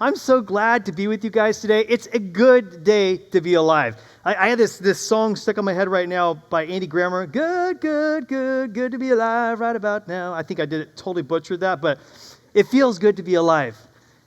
I'm so glad to be with you guys today. It's a good day to be alive. I had this song stuck on my head right now by Andy Grammer. Good to be alive right about now. I think I did it, totally butchered that, but it feels good to be alive.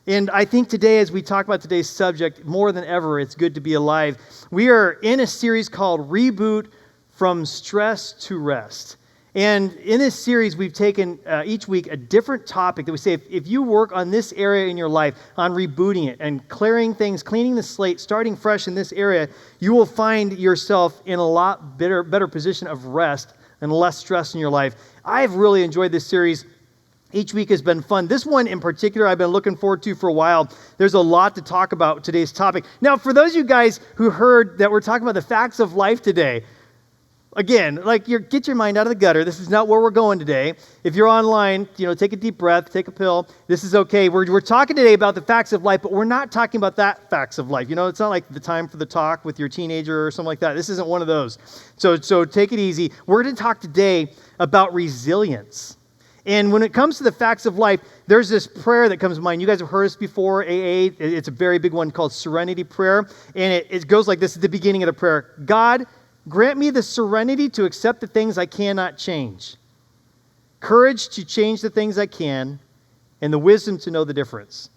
And I think today, as we talk about today's subject, more than ever, it's good to be alive. We are in a series called Reboot, From Stress to Rest. And in this series, we've taken each week a different topic that we say, if you work on this area in your life, on rebooting it and clearing things, cleaning the slate, starting fresh in this area, you will find yourself in a lot better position of rest and less stress in your life. I've really enjoyed this series. Each week has been fun. This one in particular, I've been looking forward to for a while. There's a lot to talk about today's topic. Now, for those of you guys who heard that we're talking about the facts of life today, again, get your mind out of the gutter. This is not where we're going today. If you're online, take a deep breath, take a pill. This is okay. We're talking today about the facts of life, but we're not talking about that facts of life. It's not like the time for the talk with your teenager or something like that. This isn't one of those. So take it easy. We're going to talk today about resilience. And when it comes to the facts of life, there's this prayer that comes to mind. You guys have heard this before, AA. It's a very big one called Serenity Prayer. And it goes like this at the beginning of the prayer. God, grant me the serenity to accept the things I cannot change, courage to change the things I can, and the wisdom to know the difference.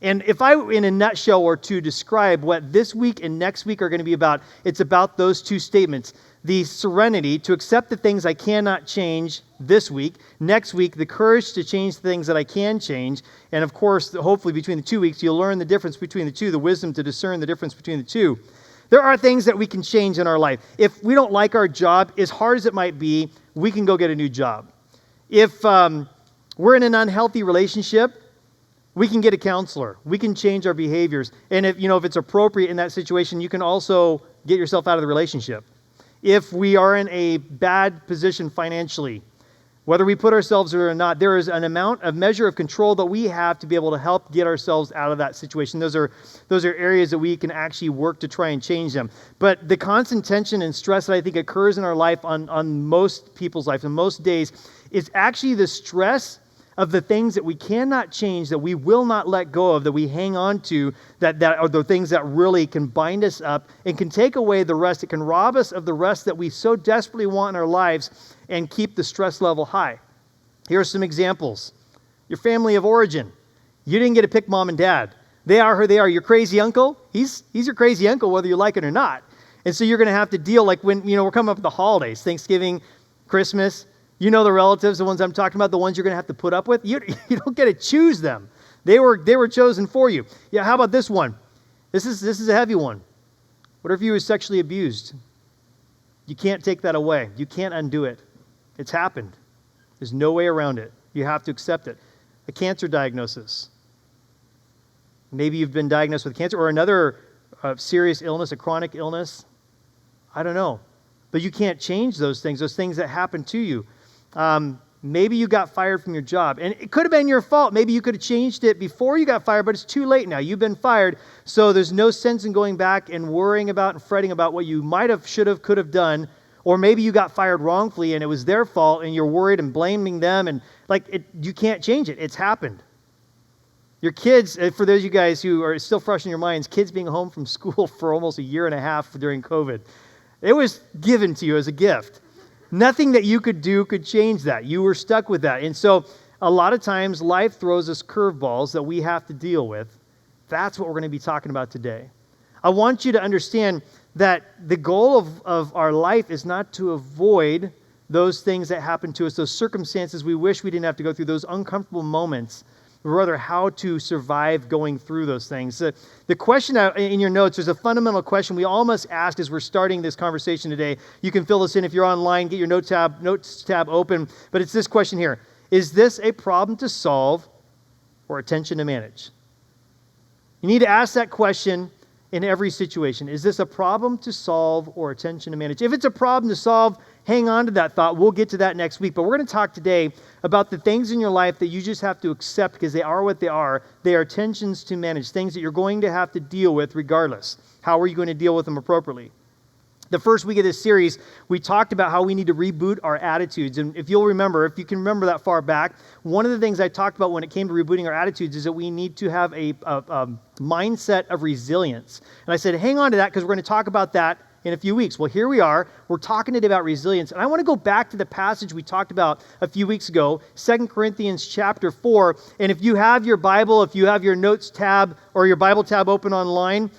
And if I, in a nutshell or to describe what this week and next week are going to be about, it's about those two statements. The serenity to accept the things I cannot change this week. Next week, the courage to change the things that I can change. And of course, hopefully between the 2 weeks, you'll learn the difference between the two, the wisdom to discern the difference between the two. There are things that we can change in our life. If we don't like our job, as hard as it might be, we can go get a new job. If we're in an unhealthy relationship, we can get a counselor. We can change our behaviors. And if it's appropriate in that situation, you can also get yourself out of the relationship. If we are in a bad position financially, whether we put ourselves there or not, there is a measure of control that we have to be able to help get ourselves out of that situation. Those are areas that we can actually work to try and change them. But the constant tension and stress that I think occurs in our life on most people's life, on most days, is actually the stress of the things that we cannot change, that we will not let go of, that we hang on to, that are the things that really can bind us up and can take away the rest. It can rob us of the rest that we so desperately want in our lives and keep the stress level high. Here are some examples. Your family of origin. You didn't get to pick mom and dad. They are who they are. Your crazy uncle, he's your crazy uncle whether you like it or not. And so you're going to have to deal, like when, we're coming up with the holidays, Thanksgiving, Christmas. You know the relatives, the ones I'm talking about, the ones you're going to have to put up with. You don't get to choose them. They were chosen for you. Yeah, how about this one? This is a heavy one. What if you were sexually abused? You can't take that away. You can't undo it. It's happened. There's no way around it. You have to accept it. A cancer diagnosis. Maybe you've been diagnosed with cancer or another serious illness, a chronic illness. I don't know. But you can't change those things that happen to you. Maybe you got fired from your job, and it could have been your fault. Maybe you could have changed it before you got fired, but it's too late now. You've been fired, so there's no sense in going back and worrying about and fretting about what you might have, should have, could have done. Or maybe you got fired wrongfully, and it was their fault, and you're worried and blaming them, and you can't change it. It's happened. Your kids, for those of you guys who are still fresh in your minds, kids being home from school for almost a year and a half during COVID, it was given to you as a gift. Nothing that you could do could change that. You were stuck with that. And so a lot of times life throws us curveballs that we have to deal with. That's what we're going to be talking about today. I want you to understand that the goal of our life is not to avoid those things that happen to us, those circumstances we wish we didn't have to go through, those uncomfortable moments, but rather how to survive going through those things. The question in your notes, there's a fundamental question we all must ask as we're starting this conversation today. You can fill this in if you're online, get your notes tab open, but it's this question here. Is this a problem to solve or a tension to manage? You need to ask that question in every situation. Is this a problem to solve or a tension to manage? If it's a problem to solve, hang on to that thought. We'll get to that next week. But we're going to talk today about the things in your life that you just have to accept because they are what they are. They are tensions to manage, things that you're going to have to deal with regardless. How are you going to deal with them appropriately? The first week of this series, we talked about how we need to reboot our attitudes. And if you'll remember, if you can remember that far back, one of the things I talked about when it came to rebooting our attitudes is that we need to have a mindset of resilience. And I said, hang on to that because we're going to talk about that in a few weeks. Well, here we are. We're talking today about resilience. And I want to go back to the passage we talked about a few weeks ago, 2 Corinthians chapter 4. And if you have your Bible, if you have your notes tab or your Bible tab open online,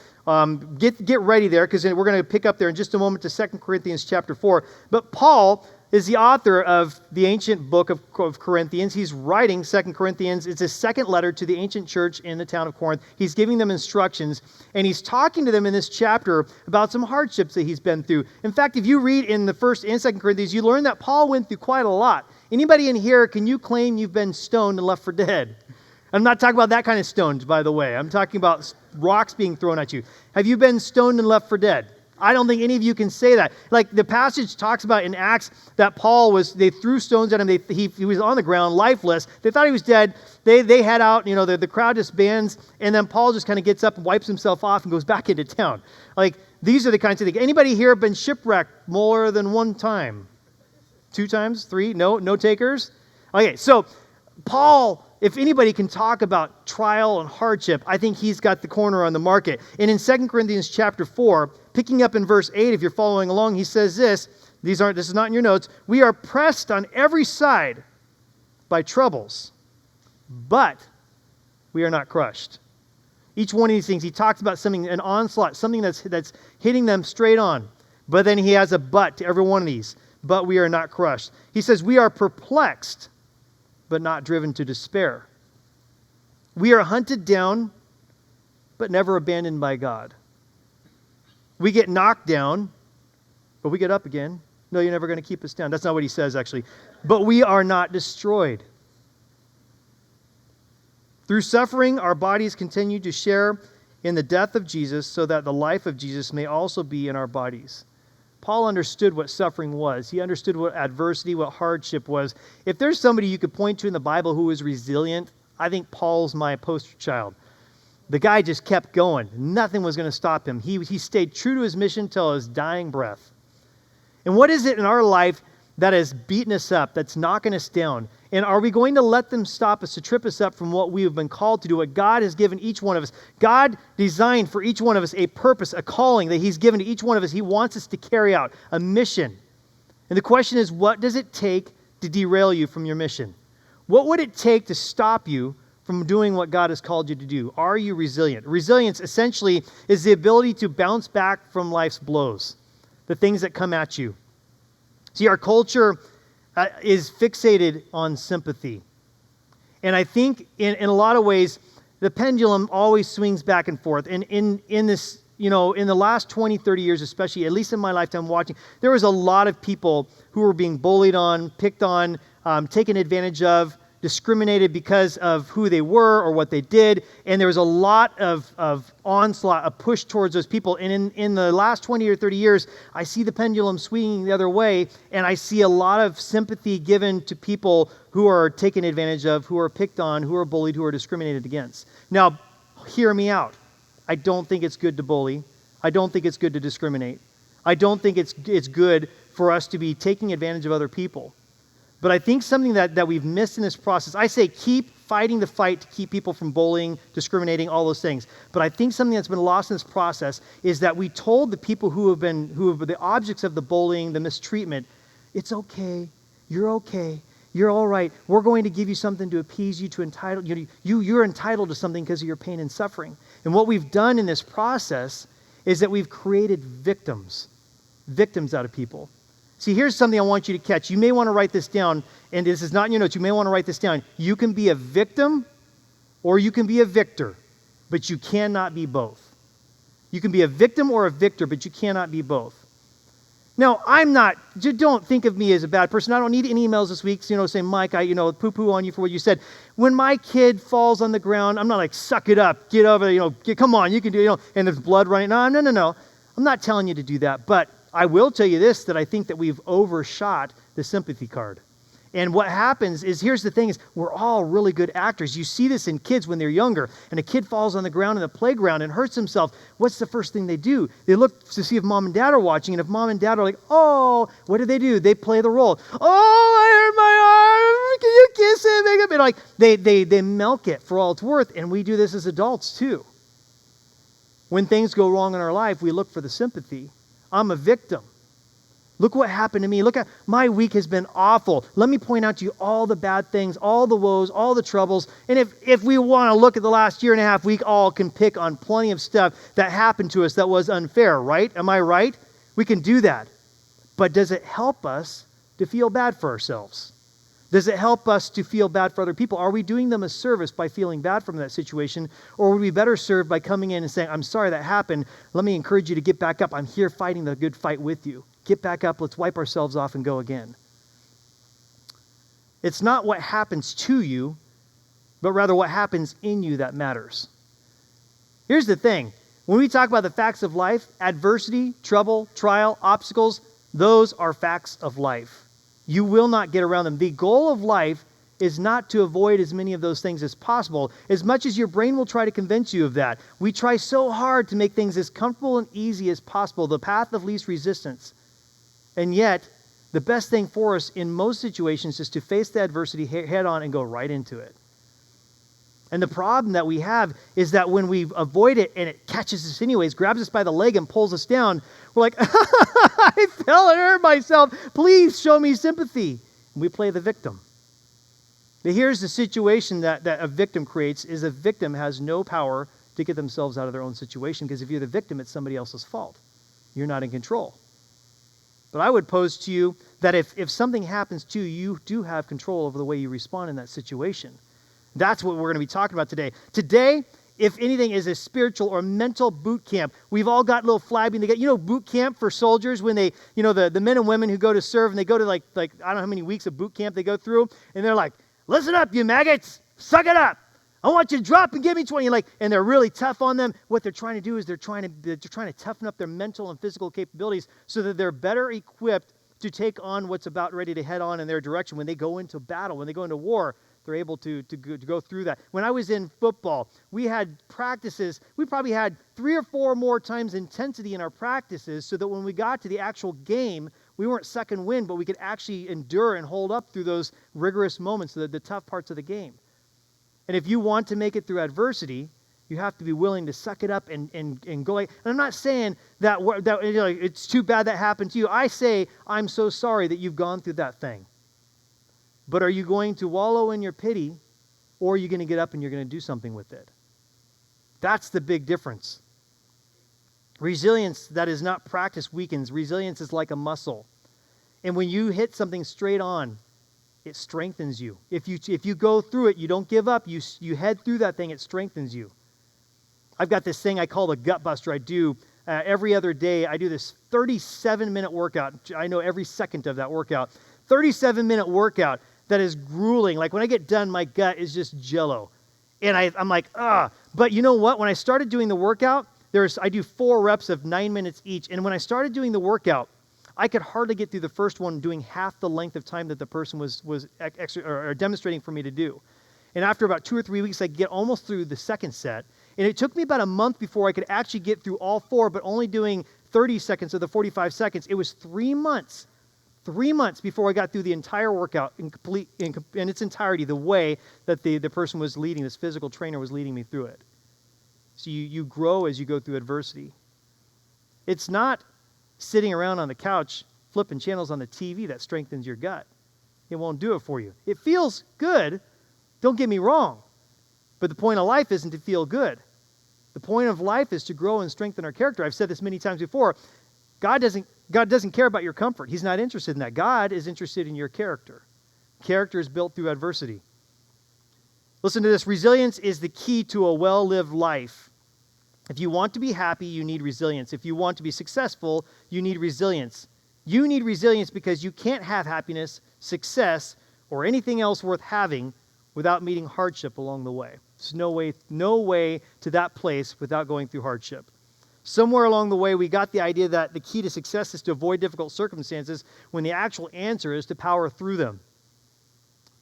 get ready there because we're going to pick up there in just a moment to 2 Corinthians chapter 4. But Paul is the author of the ancient book of Corinthians. He's writing 2 Corinthians. It's his second letter to the ancient church in the town of Corinth. He's giving them instructions, and he's talking to them in this chapter about some hardships that he's been through. In fact, if you read in the 1st and 2 Corinthians, you learn that Paul went through quite a lot. Anybody in here, can you claim you've been stoned and left for dead? I'm not talking about that kind of stones, by the way. I'm talking about rocks being thrown at you. Have you been stoned and left for dead? I don't think any of you can say that. Like the passage talks about in Acts that they threw stones at him. He was on the ground, lifeless. They thought he was dead. They head out, the crowd disbands, and then Paul just kind of gets up and wipes himself off and goes back into town. Like these are the kinds of things. Anybody here been shipwrecked more than one time? 2 times? 3? No takers? Okay, so Paul, if anybody can talk about trial and hardship, I think he's got the corner on the market. And in 2 Corinthians chapter 4, picking up in verse 8, if you're following along, he says this is not in your notes, we are pressed on every side by troubles, but we are not crushed. Each one of these things, he talks about something, an onslaught, something that's hitting them straight on. But then he has a but to every one of these, but we are not crushed. He says we are perplexed, but not driven to despair. We are hunted down, but never abandoned by God. We get knocked down, but we get up again. No, you're never going to keep us down. That's not what he says, actually. But we are not destroyed. Through suffering, our bodies continue to share in the death of Jesus so that the life of Jesus may also be in our bodies. Paul understood what suffering was. He understood what adversity, what hardship was. If there's somebody you could point to in the Bible who was resilient, I think Paul's my poster child. The guy just kept going. Nothing was going to stop him. He stayed true to his mission till his dying breath. And what is it in our life that has beaten us up, that's knocking us down? And are we going to let them stop us, to trip us up from what we have been called to do, what God has given each one of us? God designed for each one of us a purpose, a calling that he's given to each one of us. He wants us to carry out a mission. And the question is, what does it take to derail you from your mission? What would it take to stop you from doing what God has called you to do? Are you resilient? Resilience essentially is the ability to bounce back from life's blows, the things that come at you. See, our culture is fixated on sympathy. And I think in a lot of ways, the pendulum always swings back and forth. And in this, in the last 20, 30 years, especially, at least in my lifetime watching, there was a lot of people who were being bullied on, picked on, taken advantage of, discriminated because of who they were or what they did. And there was a lot of onslaught, a push towards those people. And in the last 20 or 30 years, I see the pendulum swinging the other way, and I see a lot of sympathy given to people who are taken advantage of, who are picked on, who are bullied, who are discriminated against. Now, hear me out. I don't think it's good to bully. I don't think it's good to discriminate. I don't think it's good for us to be taking advantage of other people. But I think something that we've missed in this process, I say keep fighting the fight to keep people from bullying, discriminating, all those things. But I think something that's been lost in this process is that we told the people who have been the objects of the bullying, the mistreatment, it's okay, you're all right. We're going to give you something to appease you, to entitle you. You're entitled to something because of your pain and suffering. And what we've done in this process is that we've created victims out of people. See, here's something I want you to catch. You may want to write this down, and this is not in your notes. You may want to write this down. You can be a victim or you can be a victor, but you cannot be both. You can be a victim or a victor, but you cannot be both. Now, don't think of me as a bad person. I don't need any emails this week, saying, Mike, I poo-poo on you for what you said. When my kid falls on the ground, I'm not like, suck it up, get over it, come on, you can do it, and there's blood running. No. I'm not telling you to do that, but I will tell you this, that I think that we've overshot the sympathy card. And what happens is, here's the thing, is we're all really good actors. You see this in kids when they're younger, and a kid falls on the ground in the playground and hurts himself. What's the first thing they do? They look to see if mom and dad are watching, and if mom and dad are like, oh, what do? They play the role. Oh, I hurt my arm. Can you kiss it? Make it? And like they milk it for all it's worth, and we do this as adults too. When things go wrong in our life, we look for the sympathy. I'm a victim. Look what happened to me. Look at my week has been awful. Let me point out to you all the bad things, all the woes, all the troubles. And if we want to look at the last year and a half, we all can pick on plenty of stuff that happened to us that was unfair, right? Am I right? We can do that. But does it help us to feel bad for ourselves? Does it help us to feel bad for other people? Are we doing them a service by feeling bad from that situation? Or would we better serve by coming in and saying, I'm sorry that happened. Let me encourage you to get back up. I'm here fighting the good fight with you. Get back up. Let's wipe ourselves off and go again. It's not what happens to you, but rather what happens in you that matters. Here's the thing. When we talk about the facts of life, adversity, trouble, trial, obstacles, those are facts of life. You will not get around them. The goal of life is not to avoid as many of those things as possible, as much as your brain will try to convince you of that. We try so hard to make things as comfortable and easy as possible, the path of least resistance. And yet, the best thing for us in most situations is to face the adversity head on and go right into it. And the problem that we have is that when we avoid it and it catches us anyways, grabs us by the leg and pulls us down, we're like, I fell and hurt myself. Please show me sympathy. And we play the victim. But here's the situation that a victim creates, is a victim has no power to get themselves out of their own situation, because if you're the victim, it's somebody else's fault. You're not in control. But I would pose to you that if something happens to you, you do have control over the way you respond in that situation. That's what we're going to be talking about today. Today, if anything, is a spiritual or mental boot camp. We've all got little flagging to get. You know, boot camp for soldiers, when they, the men and women who go to serve, and they go to like I don't know how many weeks of boot camp they go through, and they're like, listen up, you maggots, suck it up. I want you to drop and give me 20. And they're really tough on them. What they're trying to do is they're trying to toughen up their mental and physical capabilities so that they're better equipped to take on what's about ready to head on in their direction. When they go into battle, when they go into war, they're able to go through that. When I was in football, we had practices. We probably had 3 or 4 more times intensity in our practices, so that when we got to the actual game, we weren't second wind, but we could actually endure and hold up through those rigorous moments, the tough parts of the game. And if you want to make it through adversity, you have to be willing to suck it up and go. And I'm not saying that it's too bad that happened to you. I say, I'm so sorry that you've gone through that thing. But are you going to wallow in your pity, or are you going to get up and you're going to do something with it? That's the big difference. Resilience that is not practiced weakens. Resilience is like a muscle. And when you hit something straight on, it strengthens you. If you go through it, you don't give up. You head through that thing, it strengthens you. I've got this thing I call the gut buster. I do every other day. I do this 37-minute workout. I know every second of that workout. 37-minute workout that is grueling. Like when I get done, my gut is just jello. And I'm like, ugh. But you know what? When I started doing the workout, I do 4 reps of 9 minutes each. And when I started doing the workout, I could hardly get through the first one doing half the length of time that the person was demonstrating for me to do. And after about 2 or 3 weeks, I could get almost through the second set. And it took me about a month before I could actually get through all 4, but only doing 30 seconds of the 45 seconds. It was 3 months. 3 months before I got through the entire workout in its entirety, the way that the person was leading, this physical trainer was leading me through it. So you grow as you go through adversity. It's not sitting around on the couch flipping channels on the TV that strengthens your gut. It won't do it for you. It feels good, don't get me wrong, but the point of life isn't to feel good. The point of life is to grow and strengthen our character. I've said this many times before. God doesn't care about your comfort. He's not interested in that. God is interested in your character. Character is built through adversity. Listen to this. Resilience is the key to a well-lived life. If you want to be happy, you need resilience. If you want to be successful, you need resilience. You need resilience because you can't have happiness, success, or anything else worth having without meeting hardship along the way. There's no way to that place without going through hardship. Somewhere along the way, we got the idea that the key to success is to avoid difficult circumstances when the actual answer is to power through them.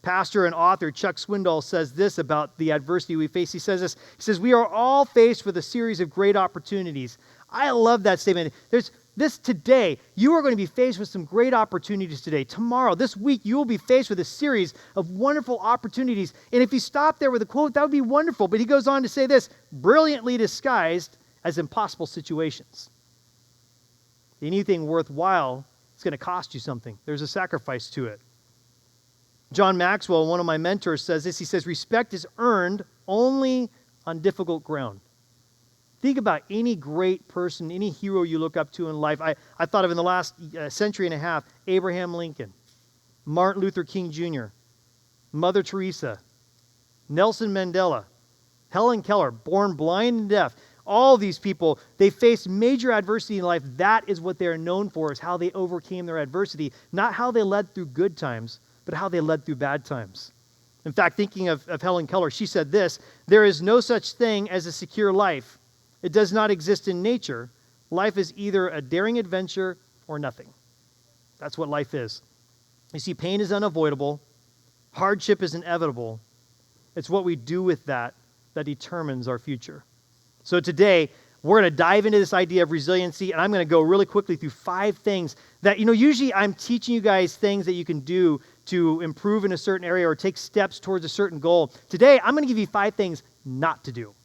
Pastor and author Chuck Swindoll says this about the adversity we face. He says this. He says, we are all faced with a series of great opportunities. I love that statement. There's this today. You are going to be faced with some great opportunities today. Tomorrow, this week, you will be faced with a series of wonderful opportunities. And if you stop there with a quote, that would be wonderful. But he goes on to say this, brilliantly disguised as impossible situations. Anything worthwhile is going to cost you something. There's a sacrifice to it. John Maxwell, one of my mentors, says this. He says, respect is earned only on difficult ground. Think about any great person, any hero you look up to in life. I thought of in the last century and a half, Abraham Lincoln, Martin Luther King Jr., Mother Teresa, Nelson Mandela, Helen Keller, born blind and deaf. All these people, they faced major adversity in life. That is what they're known for, is how they overcame their adversity. Not how they led through good times, but how they led through bad times. In fact, thinking of Helen Keller, she said this, there is no such thing as a secure life. It does not exist in nature. Life is either a daring adventure or nothing. That's what life is. You see, pain is unavoidable. Hardship is inevitable. It's what we do with that determines our future. So today, we're going to dive into this idea of resiliency, and I'm going to go really quickly through 5 things that, usually I'm teaching you guys things that you can do to improve in a certain area or take steps towards a certain goal. Today, I'm going to give you 5 things not to do.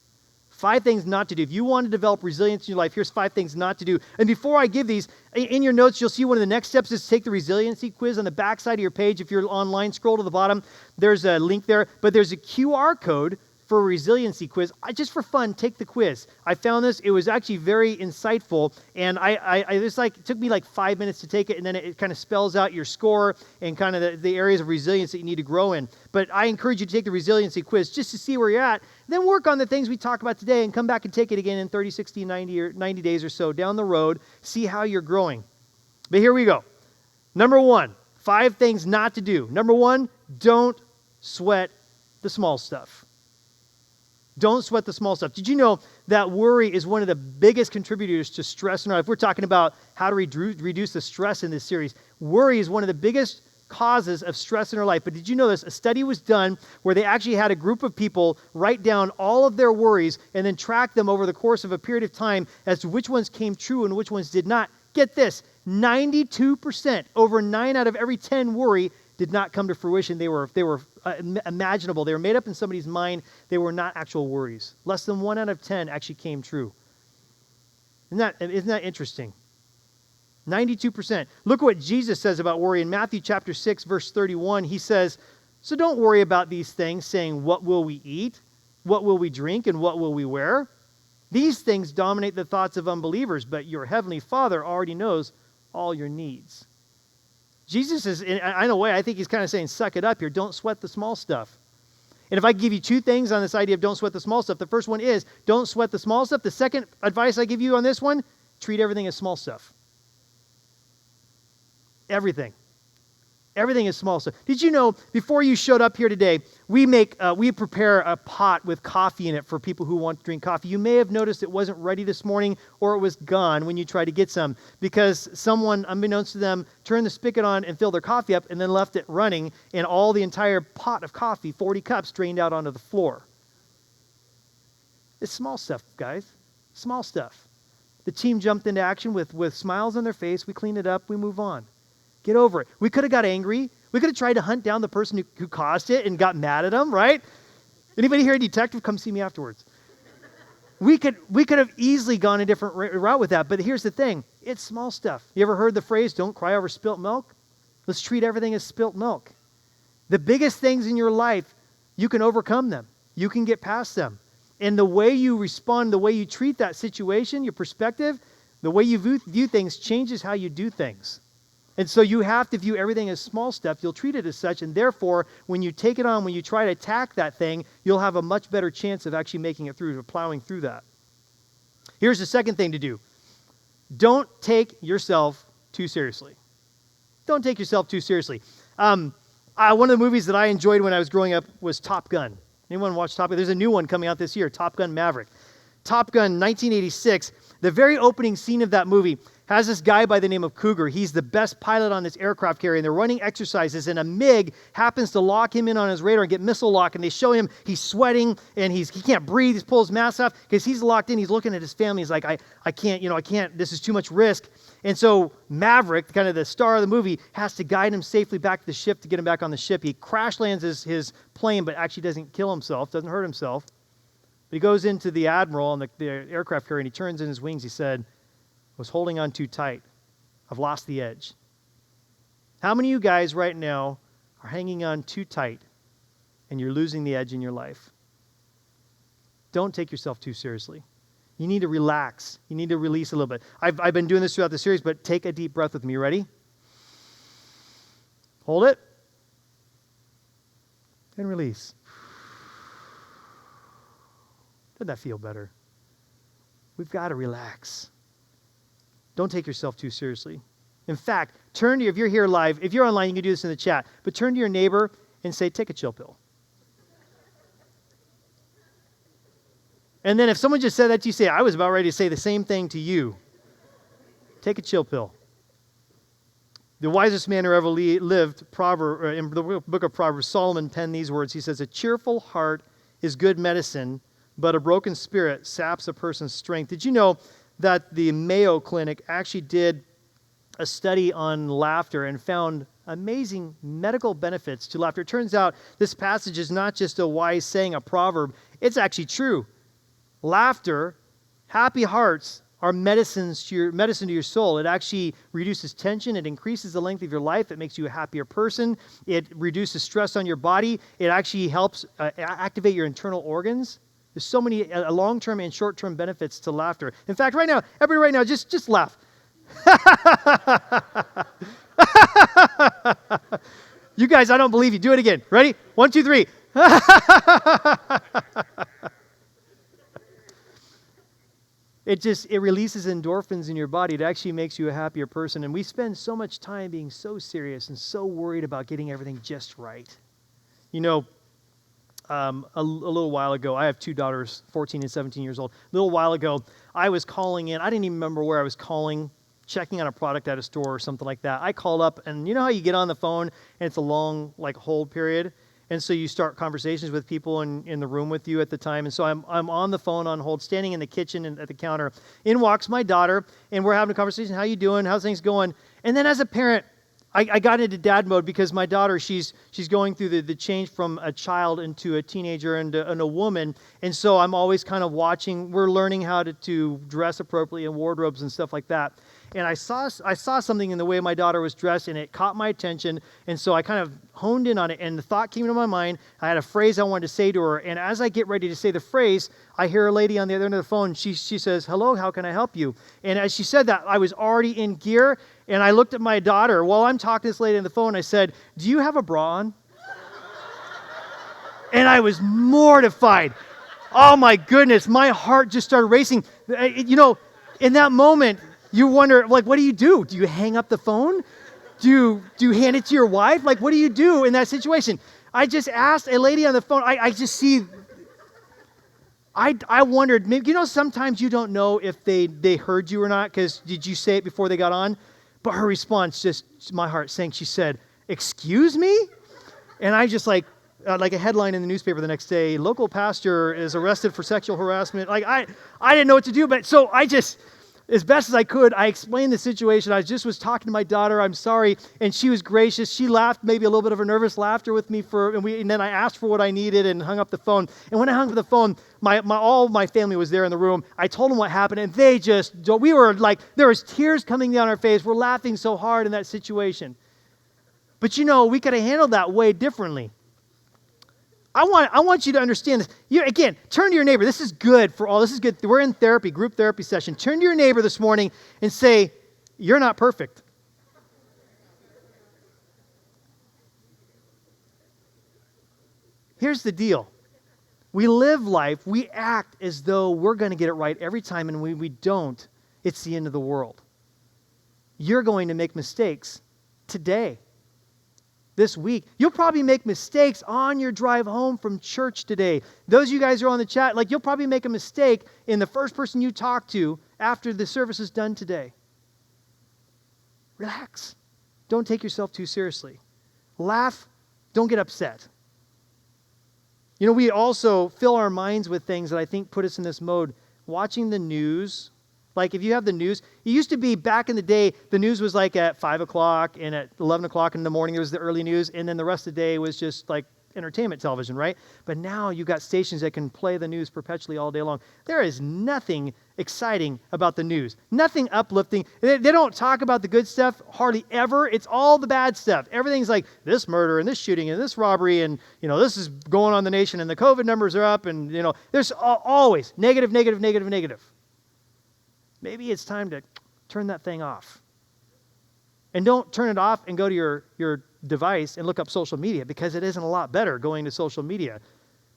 5 things not to do. If you want to develop resilience in your life, here's 5 things not to do. And before I give these, in your notes, you'll see one of the next steps is to take the resiliency quiz on the back side of your page. If you're online, scroll to the bottom. There's a link there, but there's a QR code for a resiliency quiz. Just for fun, take the quiz. I found this. It was actually very insightful, and it took me like 5 minutes to take it, and then it kind of spells out your score and kind of the areas of resilience that you need to grow in. But I encourage you to take the resiliency quiz just to see where you're at, then work on the things we talked about today and come back and take it again in 30, 60, 90 days or so down the road, see how you're growing. But here we go. Number 1, 5 things not to do. Number 1, don't sweat the small stuff. Don't sweat the small stuff. Did you know that worry is one of the biggest contributors to stress in our life? We're talking about how to reduce the stress in this series. Worry is one of the biggest causes of stress in our life. But did you know this? A study was done where they actually had a group of people write down all of their worries and then track them over the course of a period of time as to which ones came true and which ones did not. Get this, 92%, over 9 out of every 10 worry did not come to fruition. They were imaginable. They were made up in somebody's mind. They were not actual worries. Less than 1 out of 10 actually came true. Isn't that interesting? 92%. Look what Jesus says about worry. In Matthew chapter 6, verse 31, he says, so don't worry about these things, saying, what will we eat? What will we drink? And what will we wear? These things dominate the thoughts of unbelievers, but your heavenly Father already knows all your needs. Jesus is, in a way, I think he's kind of saying, suck it up here. Don't sweat the small stuff. And if I give you 2 things on this idea of don't sweat the small stuff, the first one is don't sweat the small stuff. The second advice I give you on this one, treat everything as small stuff. Everything. Everything is small stuff. Did you know, before you showed up here today, we prepare a pot with coffee in it for people who want to drink coffee. You may have noticed it wasn't ready this morning or it was gone when you tried to get some because someone, unbeknownst to them, turned the spigot on and filled their coffee up and then left it running and all the entire pot of coffee, 40 cups, drained out onto the floor. It's small stuff, guys. Small stuff. The team jumped into action with smiles on their face. We cleaned it up. We move on. Get over it. We could have got angry. We could have tried to hunt down the person who caused it and got mad at them, right? Anybody here a detective? Come see me afterwards. We could have easily gone a different route with that, but here's the thing. It's small stuff. You ever heard the phrase, don't cry over spilt milk? Let's treat everything as spilt milk. The biggest things in your life, you can overcome them. You can get past them. And the way you respond, the way you treat that situation, your perspective, the way you view things changes how you do things. And so you have to view everything as small stuff. You'll treat it as such, and therefore, when you take it on, when you try to attack that thing, you'll have a much better chance of actually making it through, of plowing through that. Here's the second thing to do. Don't take yourself too seriously. Don't take yourself too seriously. One of the movies that I enjoyed when I was growing up was Top Gun. Anyone watch Top Gun? There's a new one coming out this year, Top Gun Maverick. Top Gun 1986, the very opening scene of that movie has this guy by the name of Cougar. He's the best pilot on this aircraft carrier, and they're running exercises, and a MiG happens to lock him in on his radar and get missile lock, and they show him he's sweating, and he can't breathe. He's pulling his mask off because he's locked in. He's looking at his family. He's like, I can't, this is too much risk. And so Maverick, kind of the star of the movie, has to guide him safely back to the ship to get him back on the ship. He crash lands his plane, but actually doesn't kill himself, doesn't hurt himself. But he goes into the admiral on the aircraft carrier, and he turns in his wings. He said, I was holding on too tight. I've lost the edge. How many of you guys right now are hanging on too tight and you're losing the edge in your life? Don't take yourself too seriously. You need to relax. You need to release a little bit. I've been doing this throughout the series, but take a deep breath with me. Ready? Hold it. And release. Doesn't that feel better? We've got to relax. Don't take yourself too seriously. In fact, if you're here live, if you're online, you can do this in the chat, but turn to your neighbor and say, take a chill pill. And then if someone just said that to you, say, I was about ready to say the same thing to you. Take a chill pill. The wisest man who ever lived, in the book of Proverbs, Solomon penned these words. He says, a cheerful heart is good medicine, but a broken spirit saps a person's strength. Did you know that the Mayo Clinic actually did a study on laughter and found amazing medical benefits to laughter? It turns out this passage is not just a wise saying, a proverb. It's actually true. Laughter, happy hearts are medicine to your soul. It actually reduces tension. It increases the length of your life. It makes you a happier person. It reduces stress on your body. It actually helps activate your internal organs. There's so many long-term and short-term benefits to laughter. In fact, right now, everybody right now, just laugh. You guys, I don't believe you. Do it again. Ready? 1, 2, 3. It releases endorphins in your body. It actually makes you a happier person. And we spend so much time being so serious and so worried about getting everything just right. You know, a little while ago, I have 2 daughters, 14 and 17 years old. A little while ago, I was calling in. I didn't even remember where I was calling, checking on a product at a store or something like that. I called up, and you know how you get on the phone, and it's a long, hold period? And so you start conversations with people in the room with you at the time. And so I'm on the phone on hold, standing in the kitchen and at the counter. In walks my daughter, and we're having a conversation. How you doing? How's things going? And then as a parent, I got into dad mode because my daughter, she's going through the change from a child into a teenager and a woman. And so I'm always kind of watching. We're learning how to dress appropriately in wardrobes and stuff like that. And I saw something in the way my daughter was dressed, and it caught my attention. And so I kind of honed in on it, and the thought came into my mind. I had a phrase I wanted to say to her. And as I get ready to say the phrase, I hear a lady on the other end of the phone. She says, hello, how can I help you? And as she said that, I was already in gear. And I looked at my daughter while I'm talking to this lady on the phone. I said, do you have a bra on? And I was mortified. Oh my goodness, my heart just started racing. You know, in that moment, you wonder, what do you do? Do you hang up the phone? Do you hand it to your wife? What do you do in that situation? I just asked a lady on the phone. I just see, I wondered, maybe, sometimes you don't know if they heard you or not, because did you say it before they got on? But her response, just my heart sank. She said, excuse me? And I just like a headline in the newspaper the next day, local pastor is arrested for sexual harassment. I didn't know what to do, but so I just, as best as I could, I explained the situation. I just was talking to my daughter. I'm sorry. And she was gracious. She laughed, maybe a little bit of a nervous laughter with me and then I asked for what I needed and hung up the phone. And when I hung up the phone, all my family was there in the room. I told them what happened, and they we were there was tears coming down our face. We're laughing so hard in that situation. But we could have handled that way differently. I want you to understand this. Again, turn to your neighbor. This is good for all. This is good. We're in therapy, group therapy session. Turn to your neighbor this morning and say, you're not perfect. Here's the deal. We live life, we act as though we're going to get it right every time, and when we don't, it's the end of the world. You're going to make mistakes today. This week. You'll probably make mistakes on your drive home from church today. Those of you guys who are on the chat, you'll probably make a mistake in the first person you talk to after the service is done today. Relax. Don't take yourself too seriously. Laugh. Don't get upset. You know, we also fill our minds with things that I think put us in this mode. Watching the news. Like if you have the news, it used to be back in the day, the news was like at 5 o'clock and at 11 o'clock in the morning, there was the early news. And then the rest of the day was just like entertainment television, right? But now you've got stations that can play the news perpetually all day long. There is nothing exciting about the news. Nothing uplifting. They don't talk about the good stuff hardly ever. It's all the bad stuff. Everything's like this murder and this shooting and this robbery and, you know, this is going on in the nation and the COVID numbers are up and, you know, there's always negative, negative, negative, negative. Maybe it's time to turn that thing off. And don't turn it off and go to your device and look up social media, because it isn't a lot better going to social media.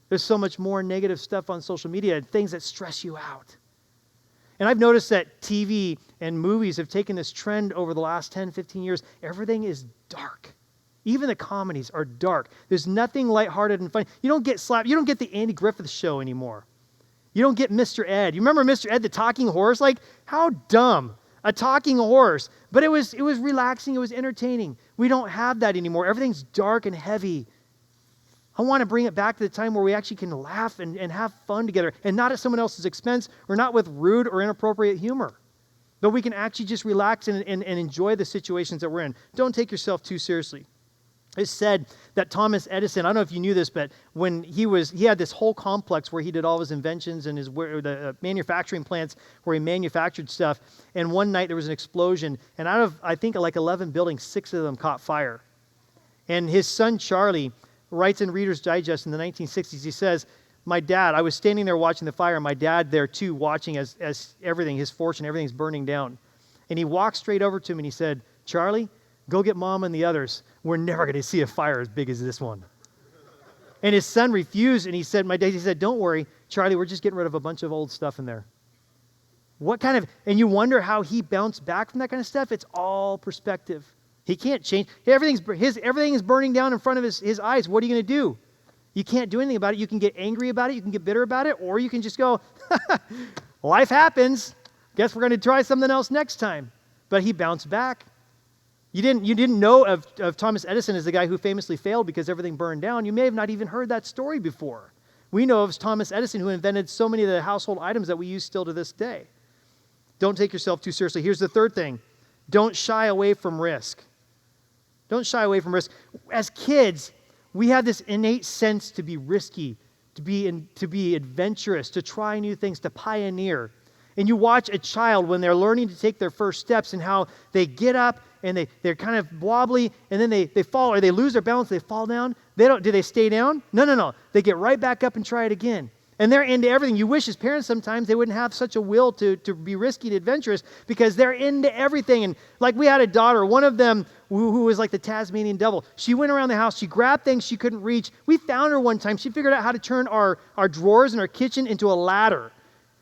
There's so much more negative stuff on social media and things that stress you out. And I've noticed that TV and movies have taken this trend over the last 10, 15 years. Everything is dark. Even the comedies are dark. There's nothing lighthearted and funny. You don't get slapped. You don't get the Andy Griffith Show anymore. You don't get Mr. Ed. You remember Mr. Ed, the talking horse? Like, how dumb. A talking horse. But it was relaxing. It was entertaining. We don't have that anymore. Everything's dark and heavy. I want to bring it back to the time where we actually can laugh and have fun together, and not at someone else's expense or not with rude or inappropriate humor. But we can actually just relax and enjoy the situations that we're in. Don't take yourself too seriously. It's said that Thomas Edison, I don't know if you knew this, but when he had this whole complex where he did all his inventions and the manufacturing plants where he manufactured stuff. And one night there was an explosion, and out of, I think, like 11 buildings, 6 of them caught fire. And his son, Charlie, writes in Reader's Digest in the 1960s, he says, my dad, I was standing there watching the fire, my dad there too, watching as everything, his fortune, everything's burning down. And he walked straight over to me and he said, Charlie, go get Mom and the others. We're never going to see a fire as big as this one. And his son refused, and he said, he said, don't worry, Charlie, we're just getting rid of a bunch of old stuff in there. And you wonder how he bounced back from that kind of stuff? It's all perspective. He can't change. Everything is burning down in front of his eyes. What are you going to do? You can't do anything about it. You can get angry about it. You can get bitter about it. Or you can just go, life happens. Guess we're going to try something else next time. But he bounced back. You didn't know of Thomas Edison as the guy who famously failed because everything burned down. You may have not even heard that story before. We know of Thomas Edison, who invented so many of the household items that we use still to this day. Don't take yourself too seriously. Here's the third thing. Don't shy away from risk. Don't shy away from risk. As kids, we have this innate sense to be risky, to be adventurous, to try new things, to pioneer. And you watch a child when they're learning to take their first steps and how they get up and they're kind of wobbly and then they fall, or they lose their balance, they fall down. Do they stay down? No. They get right back up and try it again. And they're into everything. You wish as parents sometimes they wouldn't have such a will to be risky and adventurous, because they're into everything. And like we had a daughter, one of them who was like the Tasmanian devil. She went around the house. She grabbed things she couldn't reach. We found her one time. She figured out how to turn our drawers in our kitchen into a ladder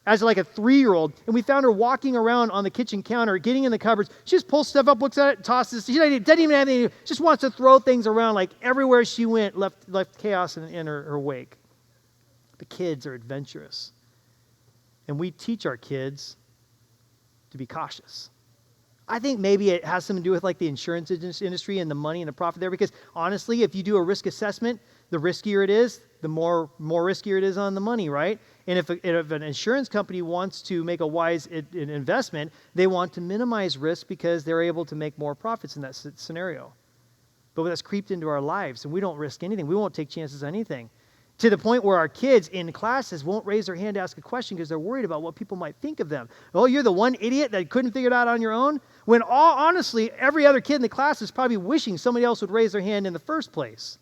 as like a 3-year-old. And we found her walking around on the kitchen counter, getting in the cupboards. She just pulls stuff up, looks at it, tosses. She doesn't even have anything. Just wants to throw things around. Like everywhere she went, left chaos in her wake. The kids are adventurous. And we teach our kids to be cautious. I think maybe it has something to do with like the insurance industry and the money and the profit there, because honestly, if you do a risk assessment, the riskier it is, the more riskier it is on the money, right? And if an insurance company wants to make a wise investment, they want to minimize risk because they're able to make more profits in that scenario. But that's creeped into our lives, and we don't risk anything. We won't take chances on anything. To the point where our kids in classes won't raise their hand to ask a question because they're worried about what people might think of them. Oh, you're the one idiot that couldn't figure it out on your own? When honestly, every other kid in the class is probably wishing somebody else would raise their hand in the first place.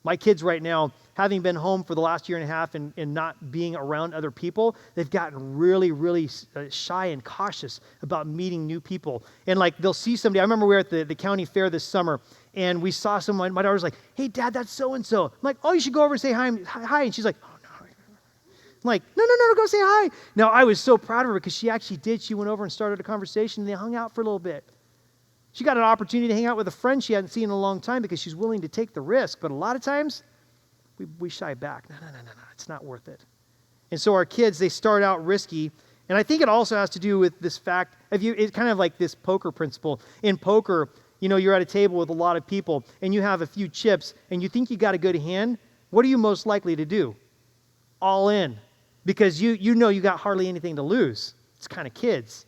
My kids right now, having been home for the last year and a half and not being around other people, they've gotten really, really shy and cautious about meeting new people. And like they'll see somebody. I remember we were at the county fair this summer, and we saw someone. My daughter's like, "Hey, Dad, that's so-and-so." I'm like, "Oh, you should go over and say hi." And she's like, "Oh, no." I'm like, no, go say hi. Now, I was so proud of her because she actually did. She went over and started a conversation, and they hung out for a little bit. She got an opportunity to hang out with a friend she hadn't seen in a long time because she's willing to take the risk. But a lot of times, we shy back. No, it's not worth it. And so our kids, they start out risky, And I think it also has to do with this fact, it's kind of like this poker principle. In poker, you're at a table with a lot of people, and you have a few chips, and you think you got a good hand. What are you most likely to do? All in. Because you know you got hardly anything to lose. It's kind of kids.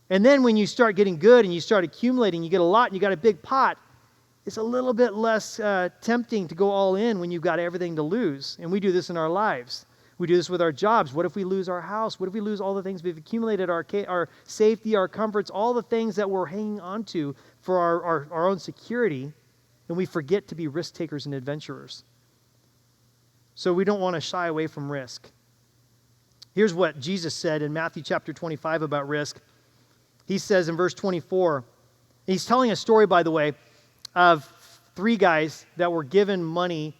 And then when you start getting good and you start accumulating, you get a lot and you got a big pot, it's a little bit less tempting to go all in when you've got everything to lose. And we do this in our lives. We do this with our jobs. What if we lose our house? What if we lose all the things we've accumulated, our safety, our comforts, all the things that we're hanging on to for our own security, and we forget to be risk takers and adventurers? So we don't want to shy away from risk. Here's what Jesus said in Matthew chapter 25 about risk. He says in verse 24, he's telling a story, by the way, of 3 guys that were given money,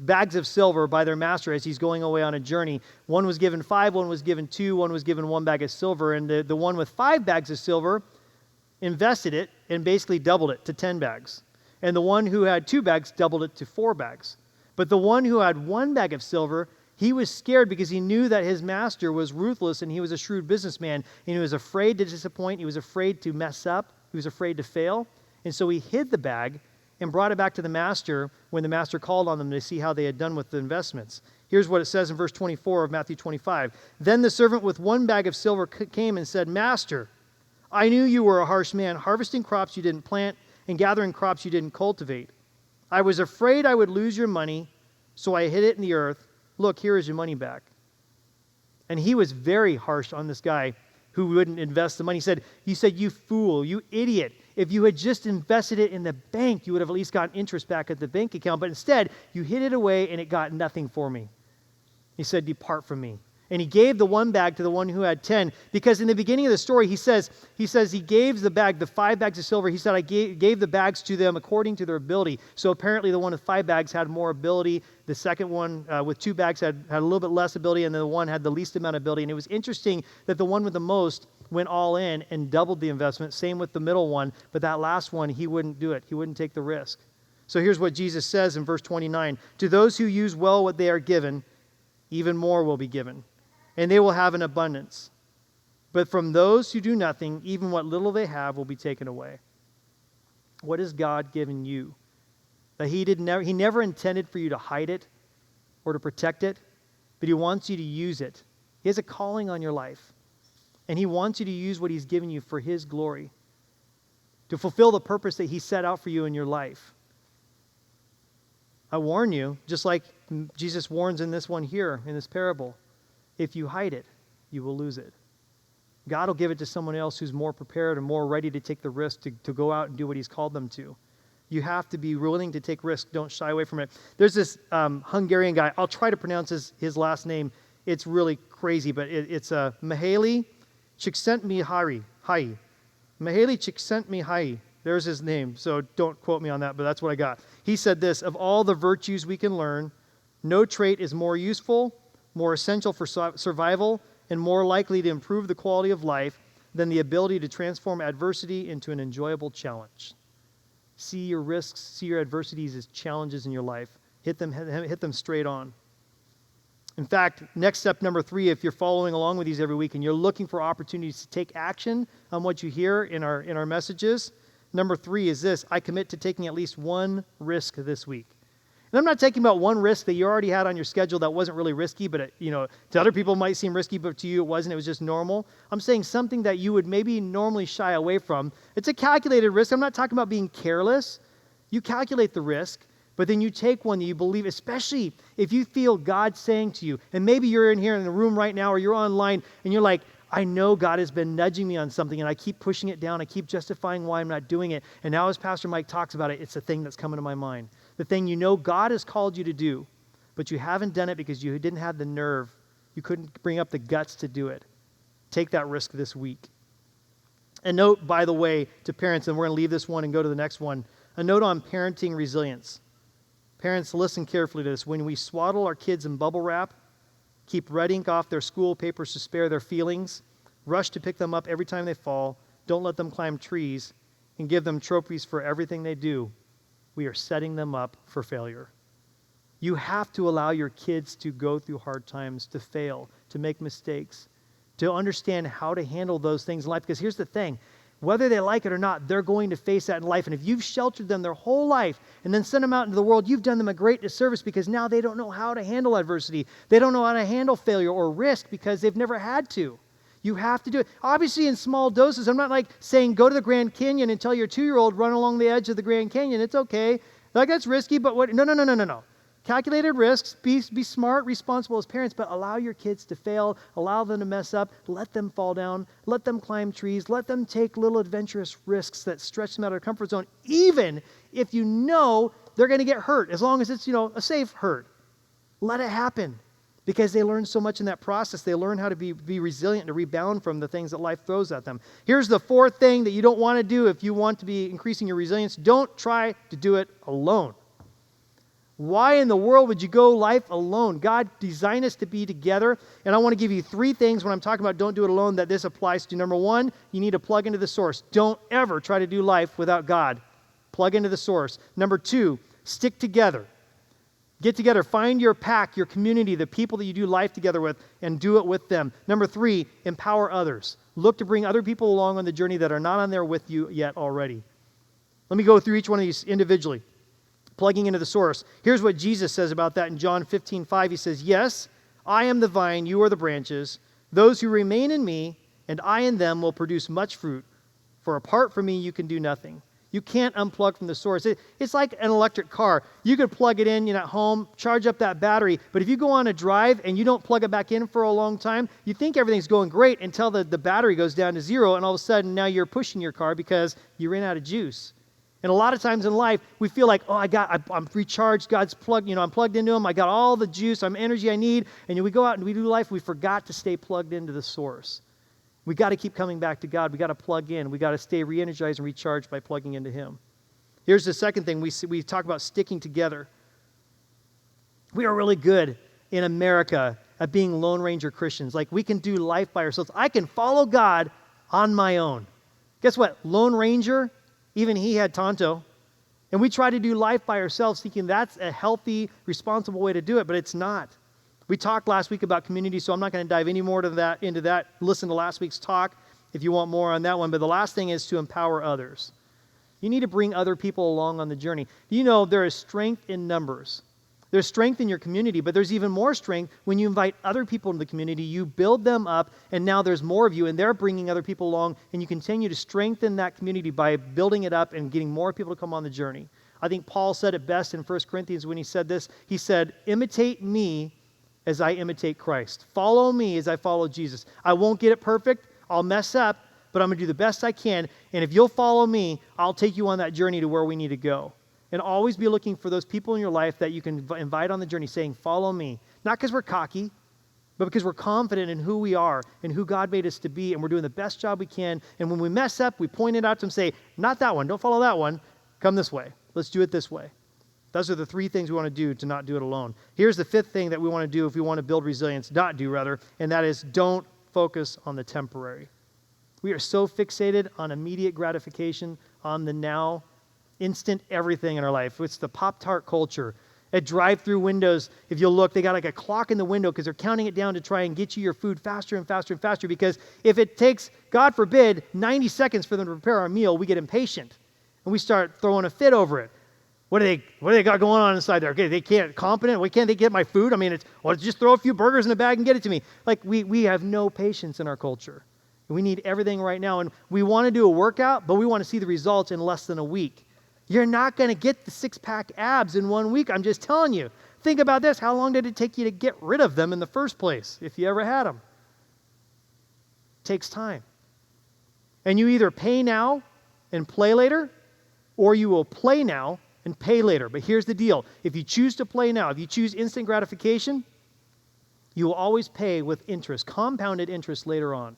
bags of silver, by their master as he's going away on a journey. One was given 5, one was given 2, one was given 1 bag of silver, and the one with 5 bags of silver invested it and basically doubled it to 10 bags. And the one who had 2 bags doubled it to 4 bags. But the one who had 1 bag of silver, he was scared because he knew that his master was ruthless and he was a shrewd businessman, and he was afraid to disappoint, he was afraid to mess up, he was afraid to fail. And so he hid the bag and brought it back to the master when the master called on them to see how they had done with the investments. Here's what it says in verse 24 of Matthew 25. Then the servant with 1 bag of silver came and said, Master, I knew you were a harsh man, harvesting crops you didn't plant and gathering crops you didn't cultivate. I was afraid I would lose your money, so I hid it in the earth. Look, here is your money back. And he was very harsh on this guy who wouldn't invest the money. He said, you fool, you idiot. If you had just invested it in the bank, you would have at least gotten interest back at the bank account. But instead, you hid it away and it got nothing for me. He said, depart from me. And he gave the 1 bag to the one who had 10, because in the beginning of the story, he says he gave the 5 bags of silver. He said, I gave the bags to them according to their ability. So apparently the one with 5 bags had more ability. The second one with 2 bags had a little bit less ability, and then the one had the least amount of ability. And it was interesting that the one with the most went all in and doubled the investment. Same with the middle one, but that last one, he wouldn't do it. He wouldn't take the risk. So here's what Jesus says in verse 29. To those who use well what they are given, even more will be given, and they will have an abundance. But from those who do nothing, even what little they have will be taken away. What has God given you? That He never intended for you to hide it or to protect it, but He wants you to use it. He has a calling on your life, and He wants you to use what He's given you for His glory, to fulfill the purpose that He set out for you in your life. I warn you, just like Jesus warns in this one here, in this parable, if you hide it, you will lose it. God will give it to someone else who's more prepared and more ready to take the risk to go out and do what He's called them to. You have to be willing to take risks. Don't shy away from it. There's this Hungarian guy. I'll try to pronounce his last name. It's really crazy, but it's Mihaly Csikszentmihalyi. Mihaly Csikszentmihalyi. There's his name, so don't quote me on that, but that's what I got. He said this: of all the virtues we can learn, no trait is more useful, more essential for survival, and more likely to improve the quality of life than the ability to transform adversity into an enjoyable challenge. See your risks, see your adversities as challenges in your life. Hit them straight on. In fact, next step number 3, if you're following along with these every week and you're looking for opportunities to take action on what you hear in our messages, number 3 is this: I commit to taking at least 1 risk this week. And I'm not talking about 1 risk that you already had on your schedule that wasn't really risky, but to other people it might seem risky, but to you it wasn't. It was just normal. I'm saying something that you would maybe normally shy away from. It's a calculated risk. I'm not talking about being careless. You calculate the risk, but then you take one that you believe, especially if you feel God saying to you, and maybe you're in here in the room right now or you're online and you're like, I know God has been nudging me on something and I keep pushing it down. I keep justifying why I'm not doing it. And now as Pastor Mike talks about it, it's the thing that's coming to my mind. The thing you know God has called you to do, but you haven't done it because you didn't have the nerve. You couldn't bring up the guts to do it. Take that risk this week. A note, by the way, to parents, and we're going to leave this one and go to the next one. A note on parenting resilience. Parents, listen carefully to this. When we swaddle our kids in bubble wrap, keep red ink off their school papers to spare their feelings, rush to pick them up every time they fall, don't let them climb trees, and give them trophies for everything they do, we are setting them up for failure. You have to allow your kids to go through hard times, to fail, to make mistakes. to understand how to handle those things in life. Because here's the thing, whether they like it or not, they're going to face that in life. And if you've sheltered them their whole life and then sent them out into the world, you've done them a great disservice, because now they don't know how to handle adversity. They don't know how to handle failure or risk because they've never had to. You have to do it. Obviously in small doses. I'm not like saying go to the Grand Canyon and tell your 2-year-old run along the edge of the Grand Canyon. It's okay. Like, that's risky, but what? No. Calculated risks, be smart, responsible as parents, but allow your kids to fail, allow them to mess up, let them fall down, let them climb trees, let them take little adventurous risks that stretch them out of their comfort zone, even if you know they're going to get hurt, as long as it's, a safe hurt. Let it happen, because they learn so much in that process. They learn how to be resilient and to rebound from the things that life throws at them. Here's the fourth thing that you don't want to do if you want to be increasing your resilience. Don't try to do it alone. Why in the world would you go life alone? God designed us to be together, and I want to give you 3 things when I'm talking about don't do it alone that this applies to. Number 1, you need to plug into the source. Don't ever try to do life without God. Plug into the source. Number 2, stick together. Get together. Find your pack, your community, the people that you do life together with, and do it with them. Number 3, empower others. Look to bring other people along on the journey that are not on there with you yet already. Let me go through each one of these individually. Plugging into the source. Here's what Jesus says about that in John 15:5. He says, "Yes, I am the vine, you are the branches. Those who remain in me and I in them will produce much fruit. For apart from me, you can do nothing." You can't unplug from the source. It's like an electric car. You could plug it in at home, charge up that battery, but if you go on a drive and you don't plug it back in for a long time, you think everything's going great until the battery goes down to 0, and all of a sudden now you're pushing your car because you ran out of juice. And a lot of times in life, we feel like, I'm recharged, God's plugged, I'm plugged into Him, I got all the juice, energy I need, and we go out and we do life, we forgot to stay plugged into the source. We got to keep coming back to God. We got to plug in. We got to stay re-energized and recharged by plugging into Him. Here's the second thing. We talk about sticking together. We are really good in America at being Lone Ranger Christians. Like, we can do life by ourselves. I can follow God on my own. Guess what? Lone Ranger, even he had Tonto. And we try to do life by ourselves thinking that's a healthy, responsible way to do it, but it's not. We talked last week about community, so I'm not going to dive any more into that. Listen to last week's talk if you want more on that one. But the last thing is to empower others. You need to bring other people along on the journey. You know there is strength in numbers. There's strength in your community, but there's even more strength when you invite other people into the community. You build them up, and now there's more of you, and they're bringing other people along, and you continue to strengthen that community by building it up and getting more people to come on the journey. I think Paul said it best in 1 Corinthians when he said this. He said, "Imitate me as I imitate Christ." Follow me as I follow Jesus. I won't get it perfect. I'll mess up, but I'm going to do the best I can. And if you'll follow me, I'll take you on that journey to where we need to go. And always be looking for those people in your life that you can invite on the journey saying, follow me. Not because we're cocky, but because we're confident in who we are and who God made us to be, and we're doing the best job we can. And when we mess up, we point it out to them, say, not that one, don't follow that one. Come this way. Let's do it this way. Those are the 3 things we want to do to not do it alone. Here's the 5th thing that we want to do if we want to build resilience, and that is don't focus on the temporary. We are so fixated on immediate gratification, on the now, instant everything in our life. It's the Pop-Tart culture. At drive-through windows, if you'll look, they got like a clock in the window because they're counting it down to try and get you your food faster and faster and faster, because if it takes, God forbid, 90 seconds for them to prepare our meal, we get impatient and we start throwing a fit over it. What do they got going on inside there? Okay, they can't, competent. Why can't they get my food? Just throw a few burgers in a bag and get it to me. Like, we have no patience in our culture. We need everything right now. And we want to do a workout, but we want to see the results in less than a week. You're not going to get the 6-pack abs in 1 week. I'm just telling you. Think about this. How long did it take you to get rid of them in the first place, if you ever had them? It takes time. And you either pay now and play later, or you will play now and pay later. But here's the deal. If you choose to play now, if you choose instant gratification, you will always pay with interest, compounded interest later on.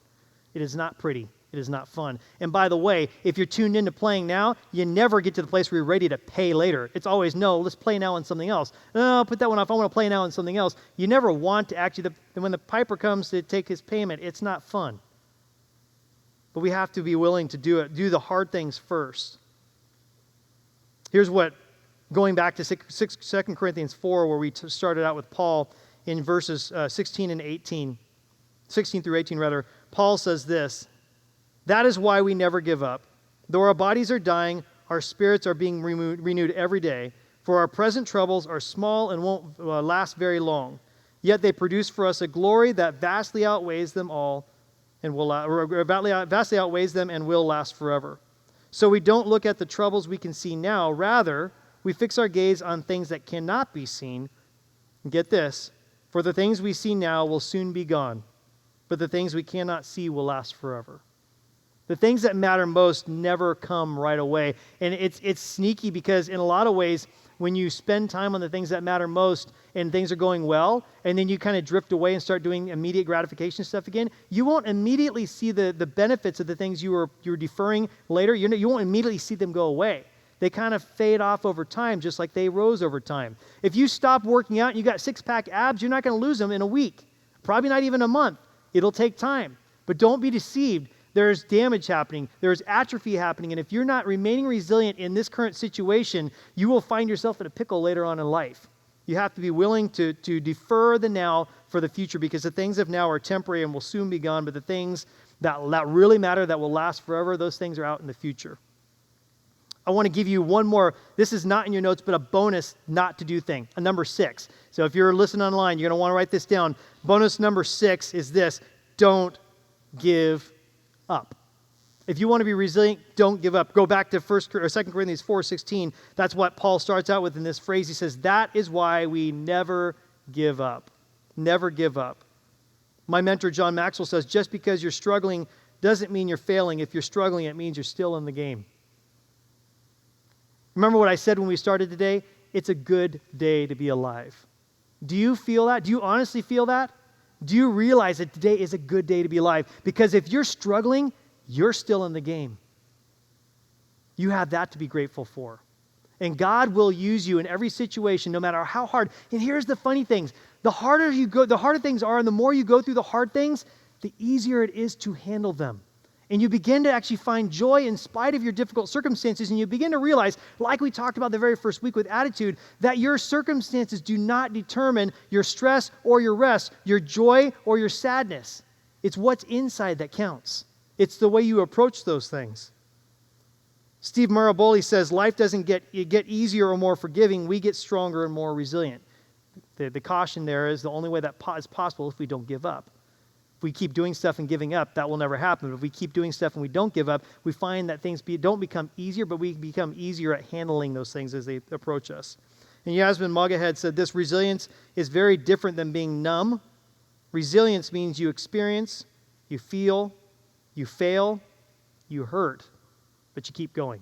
It is not pretty. It is not fun. And by the way, if you're tuned into playing now, you never get to the place where you're ready to pay later. It's always, no, let's play now on something else. No, put that one off. I want to play now on something else. You never want to actually, when the piper comes to take his payment, it's not fun. But we have to be willing to do the hard things first. Here's what, going back to 2 Corinthians 4, where we started out with Paul in verses 16 and 18. 16 through 18 rather, Paul says this, "That is why we never give up. Though our bodies are dying, our spirits are being renewed every day. For our present troubles are small and won't last very long. Yet they produce for us a glory that vastly outweighs them all and vastly outweighs them and will last forever. So we don't look at the troubles we can see now. Rather, we fix our gaze on things that cannot be seen. And get this, for the things we see now will soon be gone, but the things we cannot see will last forever." The things that matter most never come right away. And it's sneaky because in a lot of ways, when you spend time on the things that matter most and things are going well, and then you kind of drift away and start doing immediate gratification stuff again, you won't immediately see the benefits of the things you were deferring later. You won't immediately see them go away. They kind of fade off over time, just like they rose over time. If you stop working out and you got six-pack abs, you're not going to lose them in a week. Probably not even a month. It'll take time. But don't be deceived. There's damage happening. There's atrophy happening. And if you're not remaining resilient in this current situation, you will find yourself in a pickle later on in life. You have to be willing to defer the now for the future, because the things of now are temporary and will soon be gone. But the things that really matter, that will last forever, those things are out in the future. I want to give you one more. This is not in your notes, but a bonus not to do thing. A number 6. So if you're listening online, you're going to want to write this down. Bonus number 6 is this: don't give up. If you want to be resilient, don't give up. Go back to 2 Corinthians 4:16. That's what Paul starts out with in this phrase. He says, "That is why we never give up." Never give up. My mentor, John Maxwell, says, just because you're struggling doesn't mean you're failing. If you're struggling, it means you're still in the game. Remember what I said when we started today? It's a good day to be alive. Do you feel that? Do you honestly feel that? Do you realize that today is a good day to be alive? Because if you're struggling, you're still in the game. You have that to be grateful for. And God will use you in every situation, no matter how hard. And here's the funny things. The harder things are, and the more you go through the hard things, the easier it is to handle them. And you begin to actually find joy in spite of your difficult circumstances, and you begin to realize, like we talked about the very first week with attitude, that your circumstances do not determine your stress or your rest, your joy or your sadness. It's what's inside that counts. It's the way you approach those things. Steve Maraboli says, life doesn't get easier or more forgiving, we get stronger and more resilient. The caution there is the only way that is possible if we don't give up. If we keep doing stuff and giving up, that will never happen. If we keep doing stuff and we don't give up, we find that things don't become easier, but we become easier at handling those things as they approach us. And Yasmin Moghahed said this: resilience is very different than being numb. Resilience means you experience, you feel, you fail, you hurt, but you keep going.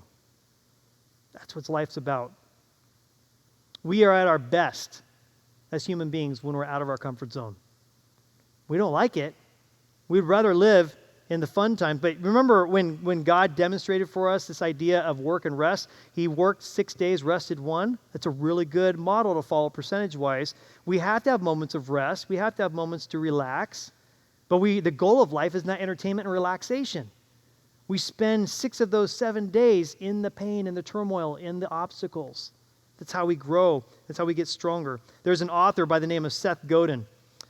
That's what life's about. We are at our best as human beings when we're out of our comfort zone. We don't like it. We'd rather live in the fun times. But remember when God demonstrated for us this idea of work and rest, he worked 6 days, rested 1. That's a really good model to follow percentage-wise. We have to have moments of rest. We have to have moments to relax. But the goal of life is not entertainment and relaxation. We spend 6 of those 7 days in the pain and the turmoil, in the obstacles. That's how we grow. That's how we get stronger. There's an author by the name of Seth Godin.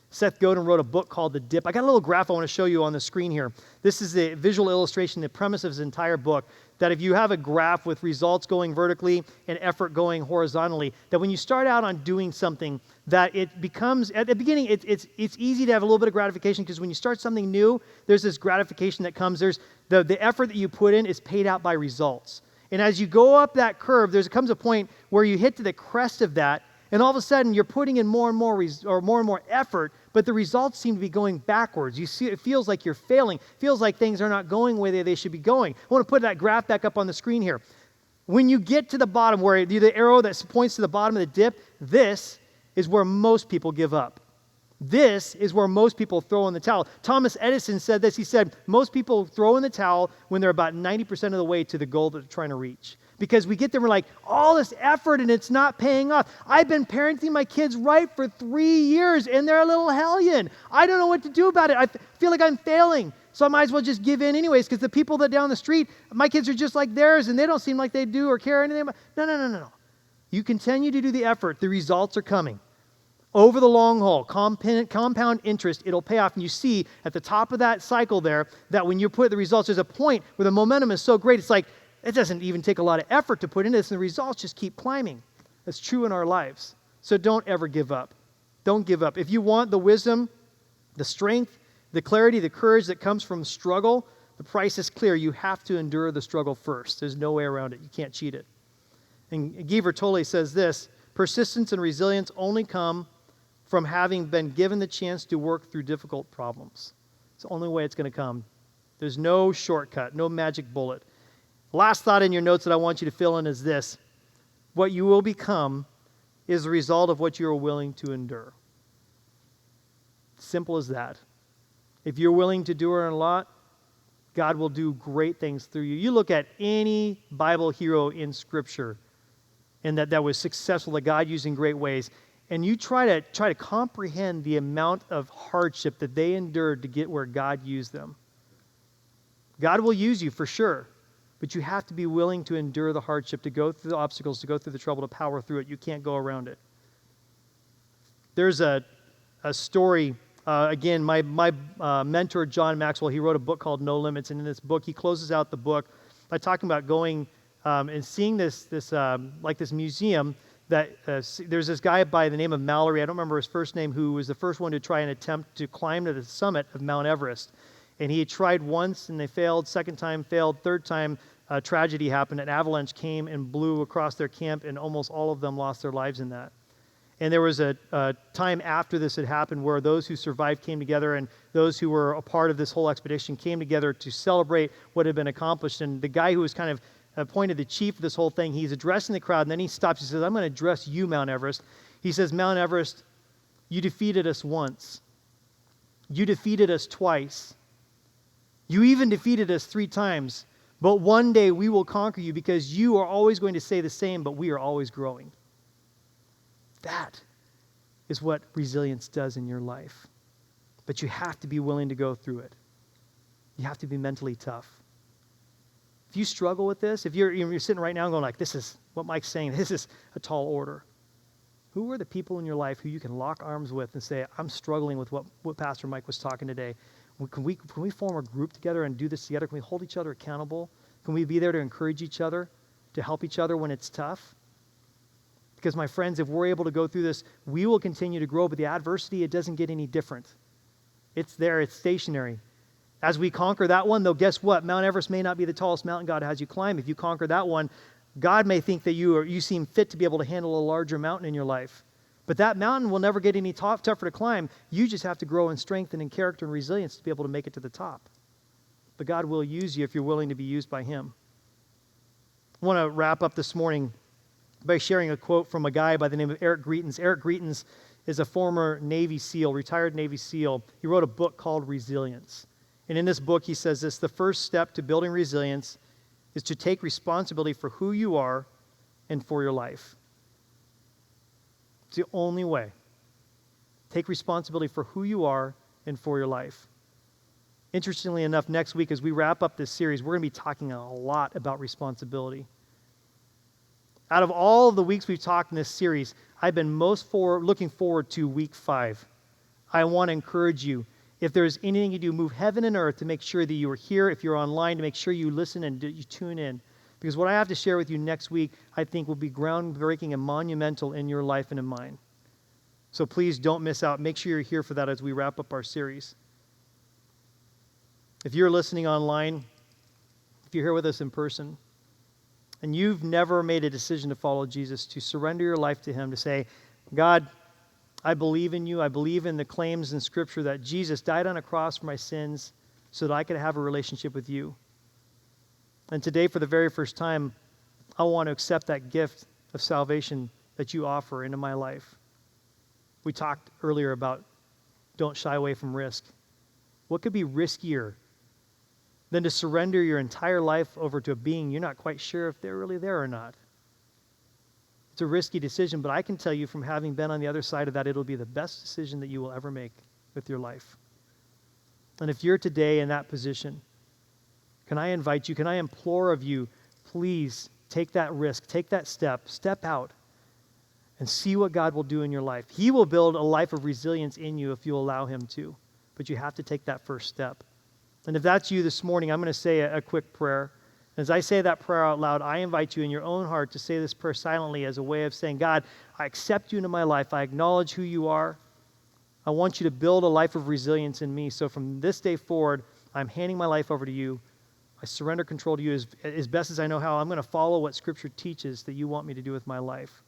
Seth Godin wrote a book called The Dip. I got a little graph I want to show you on the screen here. This is the visual illustration, the premise of his entire book, that if you have a graph with results going vertically and effort going horizontally, that when you start out on doing something, that it becomes, at the beginning, it's easy to have a little bit of gratification, because when you start something new, there's this gratification that comes. There's the effort that you put in is paid out by results. And as you go up that curve, comes a point where you hit to the crest of that, and all of a sudden, you're putting in more and more effort, but the results seem to be going backwards. You see, it feels like you're failing. It feels like things are not going where they should be going. I want to put that graph back up on the screen here. When you get to the bottom, where the arrow that points to the bottom of the dip, this is where most people give up. This is where most people throw in the towel. Thomas Edison said this. He said, most people throw in the towel when they're about 90% of the way to the goal that they're trying to reach. Because we get there, we're like, all this effort and it's not paying off. I've been parenting my kids right for 3 years and they're a little hellion. I don't know what to do about it. I feel like I'm failing. So I might as well just give in anyways, because the people that down the street, my kids are just like theirs and they don't seem like they do or care anything about. No. You continue to do the effort. The results are coming. over the long haul, compound interest, it'll pay off. And you see at the top of that cycle there that when you put the results, there's a point where the momentum is so great, it's like it doesn't even take a lot of effort to put into this, and the results just keep climbing. That's true in our lives. So don't ever give up. Don't give up. If you want the wisdom, the strength, the clarity, the courage that comes from struggle, the price is clear. You have to endure the struggle first. There's no way around it. You can't cheat it. And Guy Vertoli says this: persistence and resilience only come from having been given the chance to work through difficult problems. It's the only way it's going to come. There's no shortcut, no magic bullet. Last thought in your notes that I want you to fill in is this: what you will become is the result of what you are willing to endure. Simple as that. If you're willing to endure a lot, God will do great things through you. You look at any Bible hero in Scripture and that was successful, that God used in great ways, and you try to comprehend the amount of hardship that they endured to get where God used them. God will use you for sure, but you have to be willing to endure the hardship, to go through the obstacles, to go through the trouble, to power through it. You can't go around it. There's a story, again, my mentor, John Maxwell, he wrote a book called No Limits, and in this book, he closes out the book by talking about going and seeing this museum that there's this guy by the name of Mallory, I don't remember his first name, who was the first one to try and attempt to climb to the summit of Mount Everest. And he had tried once and they failed, second time failed, third time tragedy happened. An avalanche came and blew across their camp, and almost all of them lost their lives in that. And there was a time after this had happened where those who survived came together, and those who were a part of this whole expedition came together to celebrate what had been accomplished. And the guy who was kind of appointed the chief of this whole thing, he's addressing the crowd, and then he stops. He says, I'm going to address you, Mount Everest. He says, Mount Everest, you defeated us once. You defeated us twice. You even defeated us 3 times. But one day we will conquer you, because you are always going to say the same, but we are always growing. That is what resilience does in your life. But you have to be willing to go through it. You have to be mentally tough. If you struggle with this, if you're sitting right now going like, this is what Mike's saying, this is a tall order. Who are the people in your life who you can lock arms with and say, I'm struggling with what Pastor Mike was talking today? Can we form a group together and do this together? Can we hold each other accountable? Can we be there to encourage each other, to help each other when it's tough? Because, my friends, if we're able to go through this, we will continue to grow, but the adversity, it doesn't get any different. It's there, it's stationary. As we conquer that one, though, guess what? Mount Everest may not be the tallest mountain God has you climb. If you conquer that one, God may think that you seem fit to be able to handle a larger mountain in your life. But that mountain will never get any tougher to climb. You just have to grow in strength and in character and resilience to be able to make it to the top. But God will use you if you're willing to be used by Him. I want to wrap up this morning by sharing a quote from a guy by the name of Eric Greitens. Eric Greitens is a former Navy SEAL, retired Navy SEAL. He wrote a book called Resilience. And in this book, he says this: the first step to building resilience is to take responsibility for who you are and for your life. It's the only way. Take responsibility for who you are and for your life. Interestingly enough, next week as we wrap up this series, we're going to be talking a lot about responsibility. Out of all of the weeks we've talked in this series, I've been looking forward to week 5. I want to encourage you, if there's anything you do, move heaven and earth to make sure that you are here. If you're online, to make sure you listen and you tune in. Because what I have to share with you next week, I think will be groundbreaking and monumental in your life and in mine. So please don't miss out. Make sure you're here for that as we wrap up our series. If you're listening online, if you're here with us in person, and you've never made a decision to follow Jesus, to surrender your life to Him, to say, God, I believe in you. I believe in the claims in Scripture that Jesus died on a cross for my sins so that I could have a relationship with you. And today, for the very first time, I want to accept that gift of salvation that you offer into my life. We talked earlier about don't shy away from risk. What could be riskier than to surrender your entire life over to a being you're not quite sure if they're really there or not? It's a risky decision, but I can tell you from having been on the other side of that, it'll be the best decision that you will ever make with your life. And if you're today in that position, can I invite you, can I implore of you, please take that risk, take that step out. and see what God will do in your life. He will build a life of resilience in you if you allow him to. But you have to take that first step. And if that's you this morning, I'm going to say a quick prayer. As I say that prayer out loud, I invite you in your own heart to say this prayer silently as a way of saying, God, I accept you into my life. I acknowledge who you are. I want you to build a life of resilience in me. So from this day forward, I'm handing my life over to you. I surrender control to you as best as I know how. I'm going to follow what Scripture teaches that you want me to do with my life.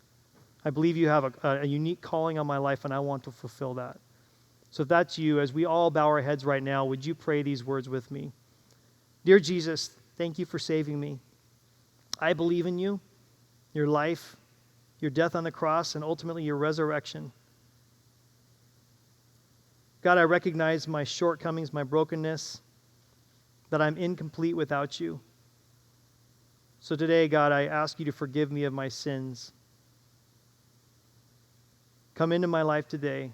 I believe you have a unique calling on my life, and I want to fulfill that. So if that's you, as we all bow our heads right now, would you pray these words with me? Dear Jesus, thank you for saving me. I believe in you, your life, your death on the cross, and ultimately your resurrection. God, I recognize my shortcomings, my brokenness, that I'm incomplete without you. So today, God, I ask you to forgive me of my sins. Come into my life today.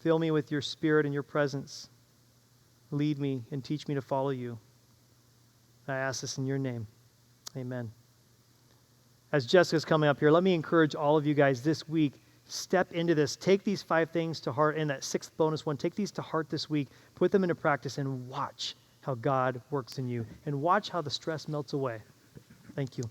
Fill me with your Spirit and your presence. Lead me and teach me to follow you. I ask this in your name. Amen. As Jessica's coming up here, let me encourage all of you guys this week, step into this. Take these 5 things to heart, and that 6th bonus one, take these to heart this week. Put them into practice and watch how God works in you. And watch how the stress melts away. Thank you.